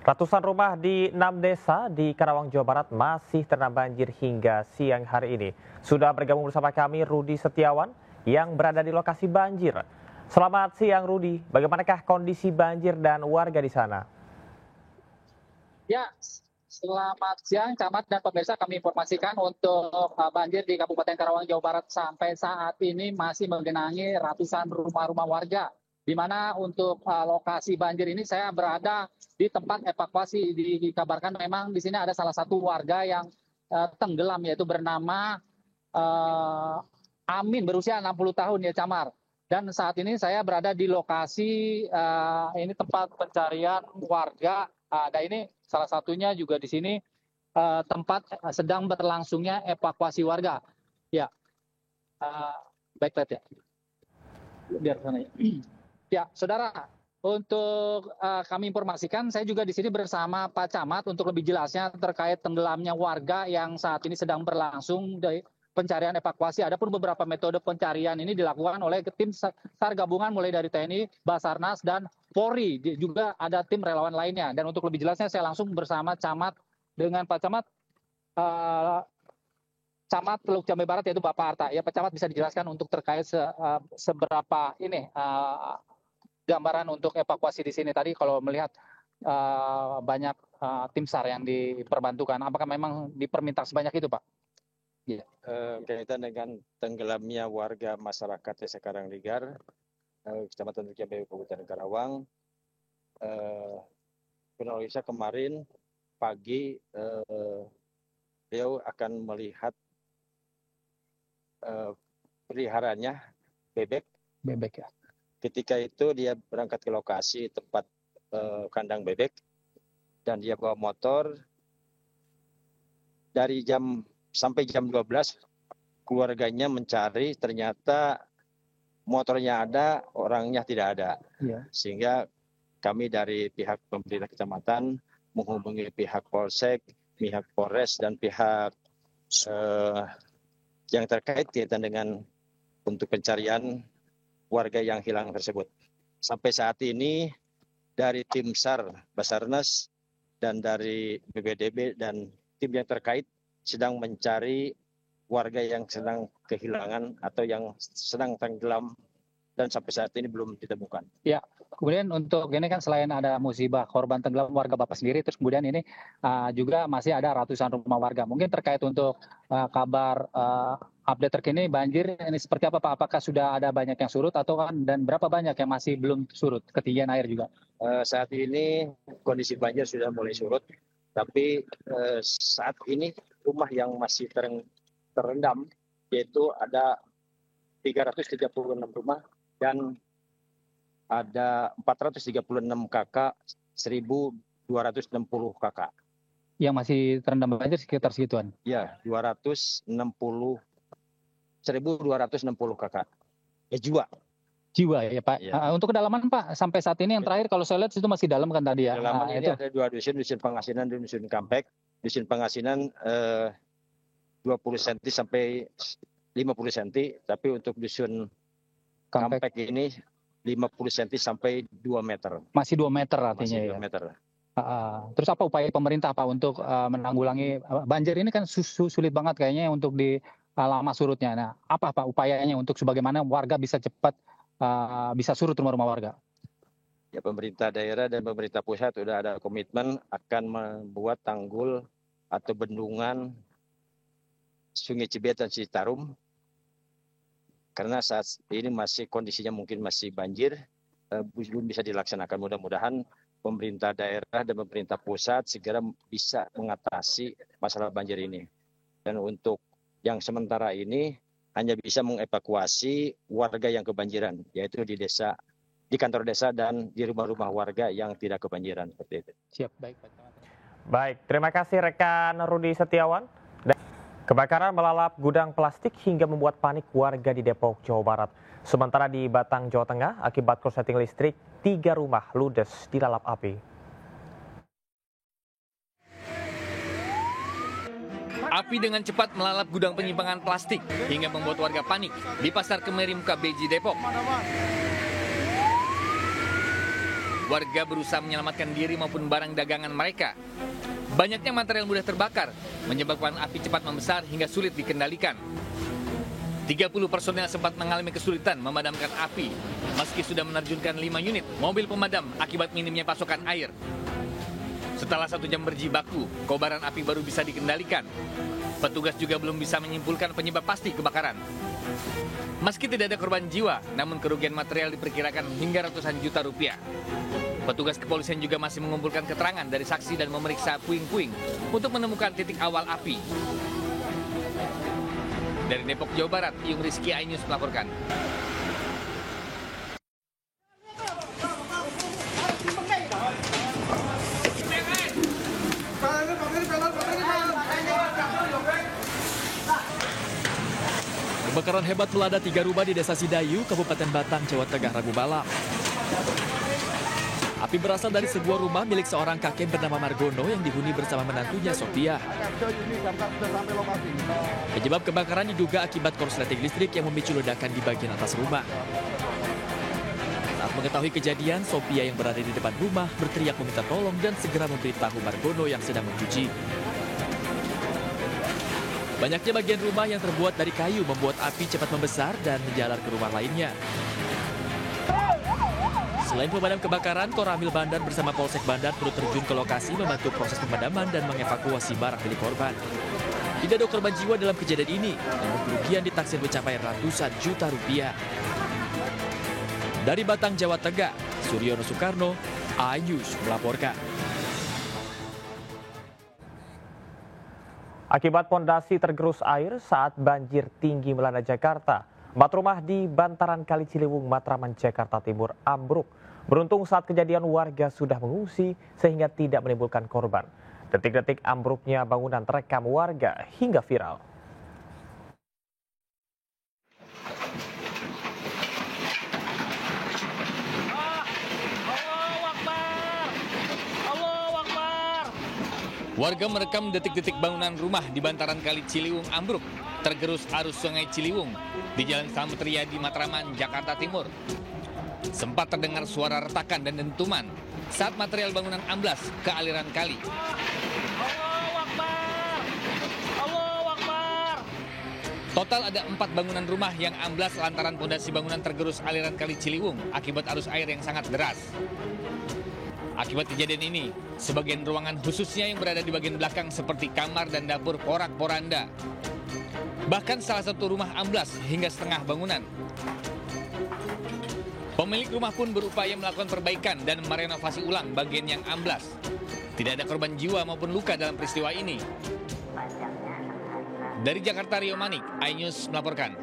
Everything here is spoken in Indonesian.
Ratusan rumah di 6 desa di Karawang, Jawa Barat masih terendam banjir hingga siang hari ini. Sudah bergabung bersama kami Rudi Setiawan yang berada di lokasi banjir. Selamat siang Rudi, bagaimanakah kondisi banjir dan warga di sana? Ya, selamat siang Camat dan pemirsa, kami informasikan untuk banjir di Kabupaten Karawang, Jawa Barat sampai saat ini masih menggenangi ratusan rumah-rumah warga. Di mana untuk lokasi banjir ini saya berada di tempat evakuasi. Dikabarkan memang di sini ada salah satu warga yang tenggelam, yaitu bernama Amin, berusia 60 tahun ya Camar. Dan saat ini saya berada di lokasi ini tempat pencarian warga. Dan ini salah satunya juga di sini tempat sedang berlangsungnya evakuasi warga. Ya, baik ya. Biar sana ya. Ya, saudara, untuk kami informasikan, saya juga di sini bersama Pak Camat untuk lebih jelasnya terkait tenggelamnya warga yang saat ini sedang berlangsung dari pencarian evakuasi. Adapun beberapa metode pencarian ini dilakukan oleh tim SAR gabungan mulai dari TNI, Basarnas, dan Polri. Juga ada tim relawan lainnya. Dan untuk lebih jelasnya saya langsung bersama Camat dengan Pak Camat. Camat Teluk Jambe Barat yaitu Bapak Arta. Ya Pak Camat, bisa dijelaskan untuk terkait seberapa ini gambaran untuk evakuasi di sini tadi kalau melihat banyak tim SAR yang diperbantukan. Apakah memang diperminta sebanyak itu, Pak? Ya, kaitan dengan tenggelamnya warga masyarakat Desa Karangligar, Kecamatan Teluk Jambe, Kabupaten Karawang, kronologisnya kemarin pagi beliau akan melihat peliharaannya bebek ya. Ketika itu dia berangkat ke lokasi tempat kandang bebek dan dia bawa motor. Dari sampai jam 12 keluarganya mencari, ternyata motornya ada, orangnya tidak ada. Ya. Sehingga kami dari pihak pemerintah kecamatan menghubungi pihak Polsek, pihak Polres dan pihak yang terkait kaitan dengan untuk pencarian warga yang hilang tersebut. Sampai saat ini dari tim SAR, Basarnas, dan dari BPDB dan tim yang terkait sedang mencari warga yang sedang kehilangan atau yang sedang tenggelam dan sampai saat ini belum ditemukan. Ya, kemudian untuk ini kan selain ada musibah korban tenggelam warga Bapak sendiri, terus kemudian ini juga masih ada ratusan rumah warga. Mungkin terkait untuk kabar update terkini banjir ini seperti apa Pak? Apakah sudah ada banyak yang surut atau dan berapa banyak yang masih belum surut, ketinggian air juga? Saat ini kondisi banjir sudah mulai surut, tapi saat ini rumah yang masih terendam yaitu ada 336 rumah dan ada 436 kakak, 1.260 kakak. Yang masih terendam banjir sekitar segituan? Ya, 1.260 kakak. Jiwa. Jiwa ya Pak. Ya. Untuk kedalaman Pak, sampai saat ini yang terakhir kalau saya lihat itu masih dalam kan tadi ya? Kedalaman ini itu ada 2 dusun Pangasinan dan dusun Kampek. Dusun Pangasinan 20 cm sampai 50 cm, tapi untuk dusun Kampek ini 50 cm sampai 2 meter. Masih 2 meter artinya. Masih 2 meter. Terus apa upaya pemerintah Pak untuk menanggulangi banjir ini kan sulit banget kayaknya untuk di lama surutnya. Nah, apa Pak upayanya untuk sebagaimana warga bisa cepat bisa surut rumah-rumah warga? Ya, pemerintah daerah dan pemerintah pusat sudah ada komitmen akan membuat tanggul atau bendungan Sungai Cibet dan Citarum. Karena saat ini kondisinya mungkin masih banjir, belum bisa dilaksanakan. Mudah-mudahan pemerintah daerah dan pemerintah pusat segera bisa mengatasi masalah banjir ini. Dan untuk yang sementara ini hanya bisa mengevakuasi warga yang kebanjiran, yaitu di kantor desa dan di rumah-rumah warga yang tidak kebanjiran seperti itu. Siap, baik Pak. Baik, terima kasih rekan Rudi Setiawan. Kebakaran melalap gudang plastik hingga membuat panik warga di Depok, Jawa Barat. Sementara di Batang, Jawa Tengah, akibat korsleting listrik, 3 rumah ludes dilalap api. Api dengan cepat melalap gudang penyimpanan plastik hingga membuat warga panik di Pasar Kemiri Muka Beji, Depok. warga berusaha menyelamatkan diri maupun barang dagangan mereka. Banyaknya material mudah terbakar, menyebabkan api cepat membesar hingga sulit dikendalikan. 30 personel sempat mengalami kesulitan memadamkan api, meski sudah menerjunkan 5 unit mobil pemadam akibat minimnya pasokan air. Setelah 1 jam berjibaku, kobaran api baru bisa dikendalikan. Petugas juga belum bisa menyimpulkan penyebab pasti kebakaran. Meski tidak ada korban jiwa, namun kerugian material diperkirakan hingga ratusan juta rupiah. Petugas kepolisian juga masih mengumpulkan keterangan dari saksi dan memeriksa puing-puing untuk menemukan titik awal api. Dari Depok, Jawa Barat, Yung Rizky, iNews melaporkan. Kebakaran hebat melanda 3 rumah di Desa Sidayu, Kabupaten Batang, Jawa Tengah, Rabu malam. Api berasal dari sebuah rumah milik seorang kakek bernama Margono yang dihuni bersama menantunya Sophia. Penyebab kebakaran diduga akibat korsleting listrik yang memicu ledakan di bagian atas rumah. Saat mengetahui kejadian, Sophia yang berada di depan rumah berteriak meminta tolong dan segera memberitahu Margono yang sedang mencuci. Banyaknya bagian rumah yang terbuat dari kayu membuat api cepat membesar dan menjalar ke rumah lainnya. Selain pemadam kebakaran, Koramil Bandar bersama Polsek Bandar turut terjun ke lokasi membantu proses pemadaman dan mengevakuasi barang milik korban. Tidak ada korban jiwa dalam kejadian ini, namun kerugian ditaksir mencapai ratusan juta rupiah. Dari Batang, Jawa Tengah, Suryono Soekarno, iNews melaporkan. Akibat pondasi tergerus air saat banjir tinggi melanda Jakarta, 4 rumah di bantaran Kali Ciliwung, Matraman, Jakarta Timur ambruk. Beruntung saat kejadian warga sudah mengungsi sehingga tidak menimbulkan korban. Detik-detik ambruknya bangunan terekam warga hingga viral. Warga merekam detik-detik bangunan rumah di bantaran Kali Ciliwung ambruk, tergerus arus Sungai Ciliwung di Jalan Slamet Riyadi, Matraman, Jakarta Timur. Sempat terdengar suara retakan dan dentuman saat material bangunan amblas ke aliran kali. Total ada 4 bangunan rumah yang amblas lantaran pondasi bangunan tergerus aliran Kali Ciliwung akibat arus air yang sangat deras. Akibat kejadian ini, sebagian ruangan khususnya yang berada di bagian belakang seperti kamar dan dapur porak-poranda. Bahkan salah satu rumah amblas hingga setengah bangunan. Pemilik rumah pun berupaya melakukan perbaikan dan merenovasi ulang bagian yang amblas. Tidak ada korban jiwa maupun luka dalam peristiwa ini. Dari Jakarta, Rio Manik, iNews melaporkan.